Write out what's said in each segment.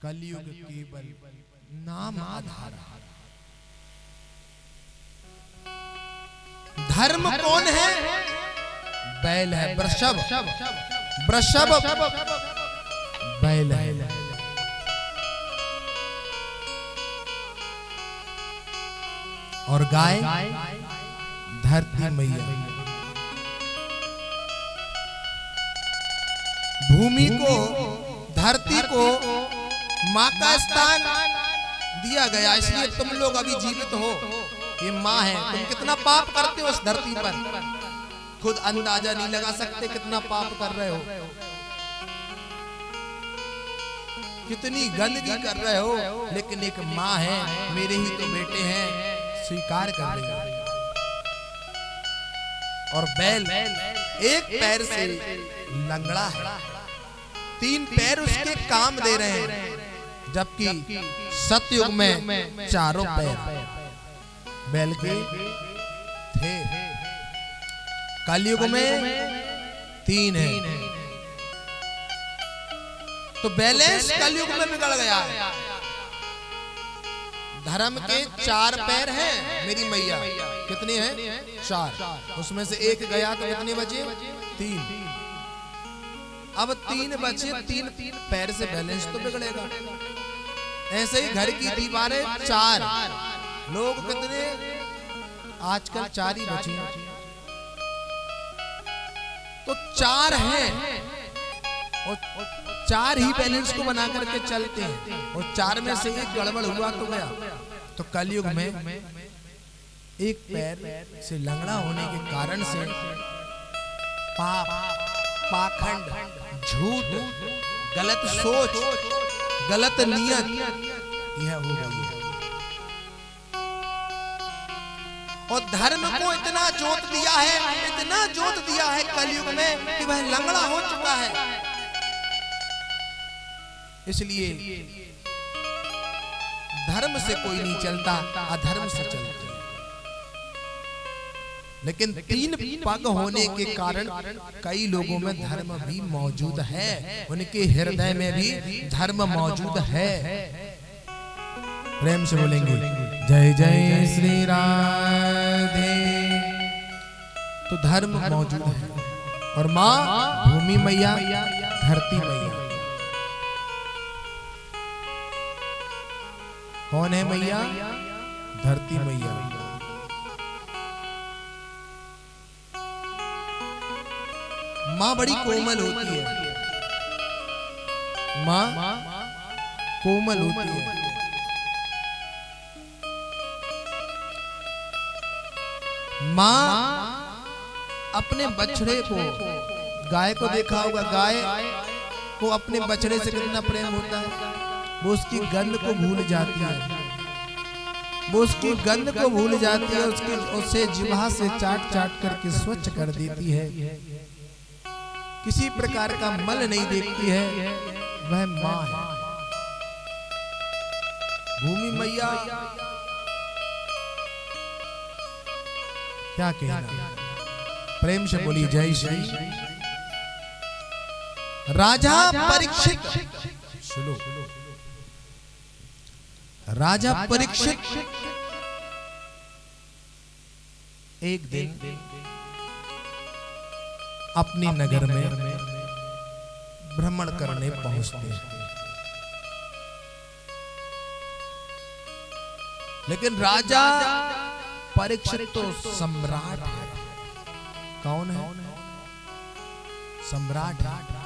कलयुग केवल नाम आधार। धर्म कौन है? बैल है, वृषभ वृषभ बैल है। और गाय धरती मैया। भूमि को, धरती को माँ का स्थान दिया गया, इसलिए तुम लोग अभी जीवित हो। ये माँ है। तुम कितना पाप करते हो इस धरती पर, खुद अंदाजा नहीं लगा सकते कितना पाप कर रहे हो, कितनी गंदगी कर रहे हो। लेकिन एक माँ है, मेरे ही तो बेटे हैं, स्वीकार कर रही है। और बैल एक पैर से लंगड़ा है, 3 पैर उसके काम दे रहे हैं, जबकि सतयुग में 4 पैर बैल के थे, कलयुग में 3 है। तो बैलेंस कलयुग में बिगड़ गया है। धर्म के 4 पैर हैं, मेरी मैया कितने हैं? 4। उसमें से एक गया तो कितने बचे? 3। अब 3 बचे, 3 पैर से बैलेंस तो बिगड़ेगा। ऐसे ही घर की दीवारें 4, लोग कितने? आजकल 4 ही बचे। तो 4 हैं और 4 ही बैलेंस को बना करके चलते हैं, और 4 में से एक गड़बड़ हुआ तो गया। तो कलयुग में एक पैर से लंगड़ा होने के कारण से पाप, पाखंड, झूठ, गलत सोच, गलत नियत यह हो गई है। और धर्म को इतना जोत दिया है, इतना जोत दिया है कलयुग में कि वह लंगड़ा हो चुका है। इसलिए धर्म से कोई नहीं चलता, अधर्म से चलता है। लेकिन 3 पग होने के कारण कई लोगों में धर्म भी मौजूद है, उनके हृदय में भी धर्म मौजूद है। प्रेम से बोलेंगे जय जय श्री राधे। तो धर्म मौजूद है। और माँ भूमि मैया, धरती मैया। कौन है मैया? धरती मैया। माँ बड़ी कोमल होती है, माँ कोमल होती है। माँ अपने बछड़े को, गाय को देखा होगा, गाय को अपने बछड़े से कितना प्रेम होता है। वो उसकी गंध को भूल जाती है, वो उसकी गंध को भूल जाती है, उसे जिह्वा से चाट चाट करके स्वच्छ कर देती है, किसी प्रकार का मल नहीं देखती है। वह माँ है, भूमि मैया। क्या कहना? प्रेम से बोली जय श्री। राजा परीक्षित, सुनो, राजा परीक्षित एक दिन अपने नगर में भ्रमण करने पहुंचते हैं। लेकिन राजा परीक्षित तो सम्राट है। कौन है? सम्राट है।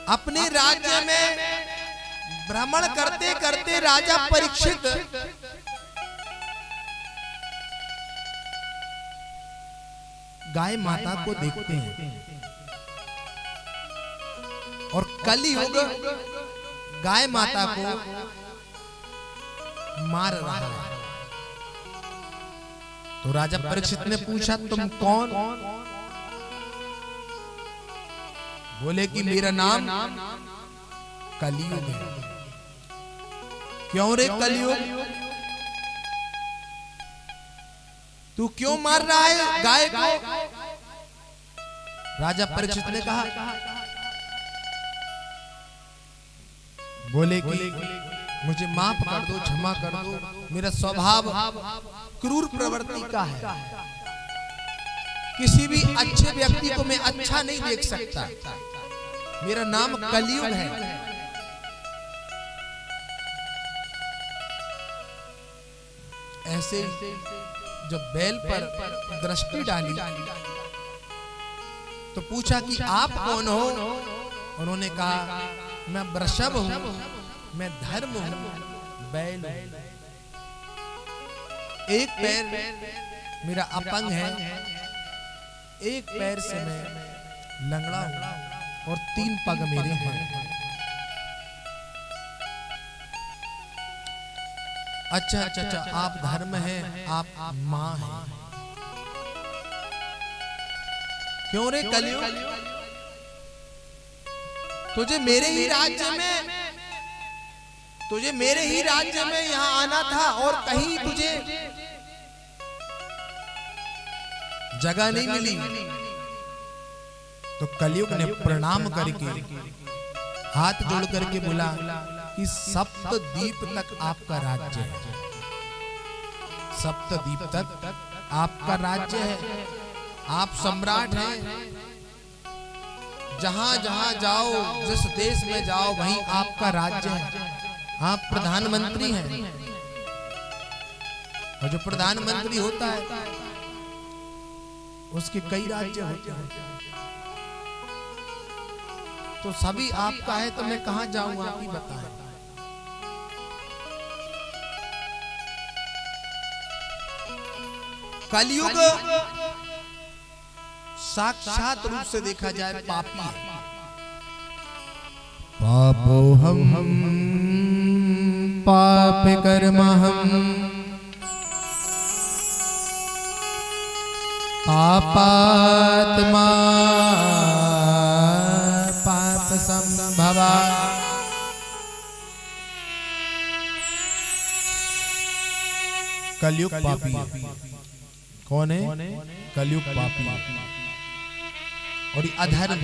अपने राज्य में भ्रमण करते करते राजा परीक्षित गाय माता को देखते हैं, और कलयुग गाय माता को मार रहा है। तो राजा परीक्षित ने पूछा, तुम कौन? बोले कि मेरा नाम कलयुग है। क्यों रे कलयुग, तू क्यों मार रहा है गाय को? राजा परीक्षित ने कहा, बोले कि मुझे माफ कर दो, क्षमा कर दो, मेरा स्वभाव क्रूर प्रवृत्ति का है, किसी भी अच्छे व्यक्ति को मैं अच्छा नहीं देख सकता, मेरा नाम कलयुग है। ऐसे जब बैल पर दृष्टि डाली तो पूछा कि आप कौन हो? उन्होंने कहा मैं वृषभ हूं, मैं धर्म हूं, बैल हूं। एक पैर मेरा अपंग है, एक पैर से मैं लंगड़ा हूं और 3 पग मेरे हैं। अच्छा अच्छा अच्छा, आप धर्म हैं, आप मां हैं। क्यों रे कलयुग, तुझे मेरे ही राज्य में यहाँ आना था और कहीं तुझे जगह नहीं मिली। तो कलयुग ने प्रणाम करके हाथ जोड़ करके बोला कि सप्तद्वीप तक आपका राज्य है, सप्तद्वीप तक आपका राज्य है, आप सम्राट हैं। जहां जहां जाओ, जिस देश में जाओ, वहीं आपका राज्य है, आप प्रधानमंत्री हैं। और जो प्रधानमंत्री होता है उसके कई राज्य होते हैं, तो सभी आपका है, तो मैं कहां जाऊं, आप ही बताएं। कलयुग साक्षात रूप से देखा जाए पापी है। पापो हम पाप कर्म हम पापात्मा पाप संभवा। कलयुग पापी कौन है? कलयुग पापी और अधर्म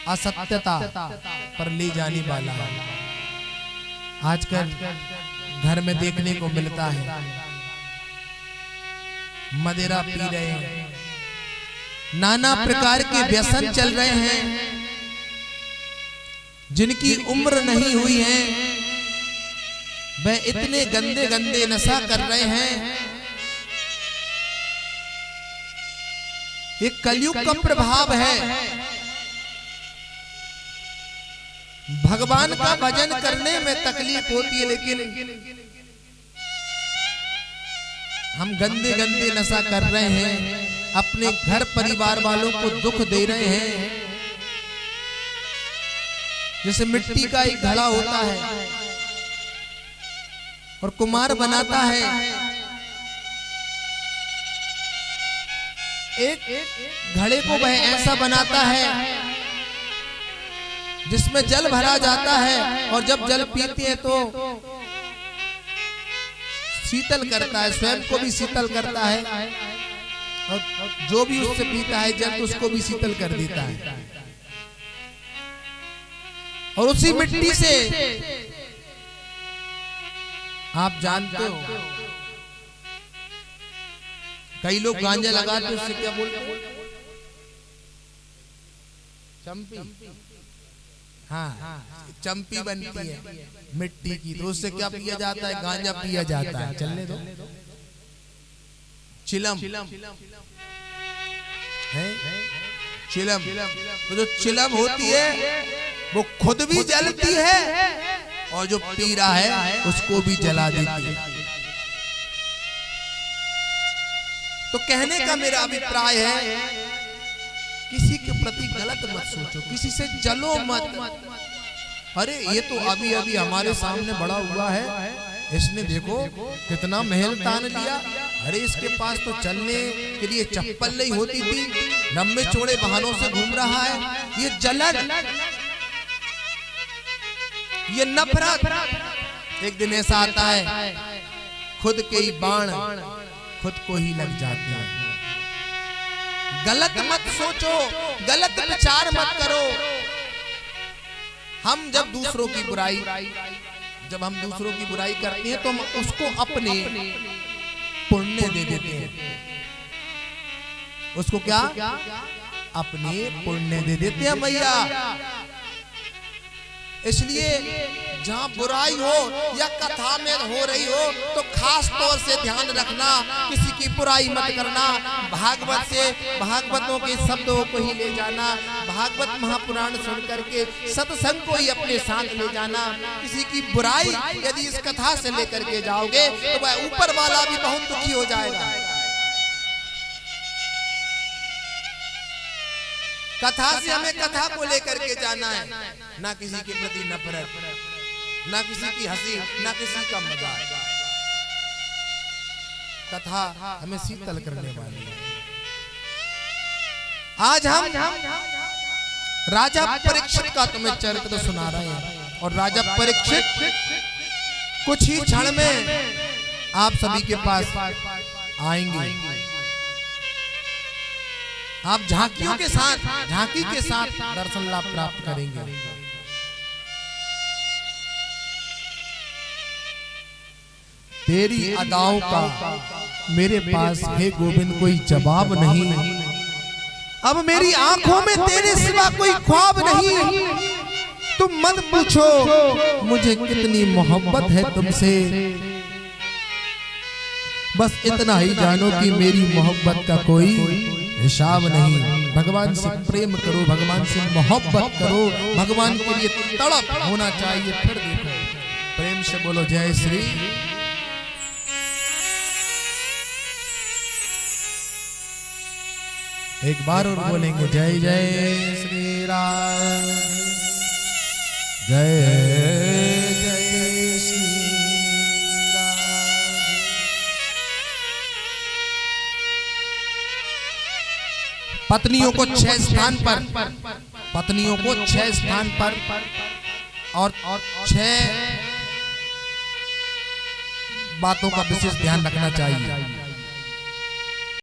असत्यता पर ले जाने वाला है। आजकल घर में देखने को मिलता है, मदिरा पी रहे हैं, नाना प्रकार के व्यसन चल रहे हैं, जिनकी उम्र नहीं हुई है वह इतने गंदे गंदे नशा कर रहे हैं। ये कलयुग का प्रभाव है। भगवान का भजन करने में तकलीफ होती है, लेकिन हम गंदे गंदे नशा कर रहे हैं, अपने घर परिवार वालों को दुख दे रहे हैं। जैसे मिट्टी का एक घड़ा होता है और कुम्हार बनाता है, एक घड़े को वह ऐसा बनाता है जिसमें जल भरा जाता है, और जब जल पीते हैं तो शीतल करता है, स्वयं को भी शीतल करता है, और जो भी उससे पीता है जल उसको भी शीतल कर देता है। और उसी मिट्टी से आप जानते हो कई लोग गांजा लगाते, उससे क्या बोलते हैं? चंपी। हाँ, चंपी बनती है मिट्टी की, तो उससे क्या पिया जाता है? गांजा पिया जाता है। चलने दो। चिलम है, चिलम। तो जो चिलम होती है वो खुद भी जलती है और जो पी रहा है उसको भी जला देती है। तो कहने का मेरा अभिप्राय है, किसी के प्रति गलत मत सोचो, किसी से जलो मत। अरे ये तो अभी अभी हमारे सामने बड़ा हुआ है, इसने देखो कितना महल तान लिया। अरे इसके पास तो चलने के लिए चप्पल नहीं होती थी, लंबे चौड़े वाहनों से घूम रहा है। ये जलन, ये नफरत। एक दिन ऐसा आता है खुद के ही बाण खुद को ही लग जाते हैं। गलत मत सोचो, गलत विचार मत करो। हम जब दूसरों की बुराई करते हैं तो हम उसको अपने पुण्य दे देते हैं। उसको क्या? अपने पुण्य दे देते हैं भैया। इसलिए जहां बुराई हो या कथा में हो रही हो तो खास तौर से ध्यान रखना, किसी की बुराई मत करना। भागवत से भागवतों के शब्दों को ही ले जाना, भागवत महापुराण सुन करके सत्संग को ही अपने साथ ले जाना। किसी की बुराई यदि इस कथा से लेकर के जाओगे तो वह ऊपर वाला भी बहुत दुखी हो जाएगा। कथा से हमें कथा को लेकर के जाना है, ना किसी के प्रति नफरत, ना किसी की हंसी, ना किसी का मजाक। कथा हमें शीतल करने वाली है। आज हम राजा परीक्षित का तुम्हें चरित्र सुना रहे हैं और राजा परीक्षित कुछ ही क्षण में आप सभी के पास आएंगे। आप झांकी के साथ दर्शन लाभ प्राप्त करेंगे। तेरी अदाओं का मेरे पास हे गोविंद कोई जवाब नहीं। अब मेरी आंखों में तेरे सिवा कोई ख्वाब नहीं। तुम मत पूछो मुझे कितनी मोहब्बत है तुमसे, बस इतना ही जानो कि मेरी मोहब्बत का कोई हिसाब नहीं। भगवान से प्रेम करो, भगवान से मोहब्बत करो, भगवान के लिए तड़प होना चाहिए। फिर देखो, प्रेम से बोलो जय श्री। एक बार और बोलेंगे जय जय श्री राम, जय जय श्री राम। पत्नियों को 6 स्थान पर और 6 बातों का विशेष ध्यान रखना चाहिए।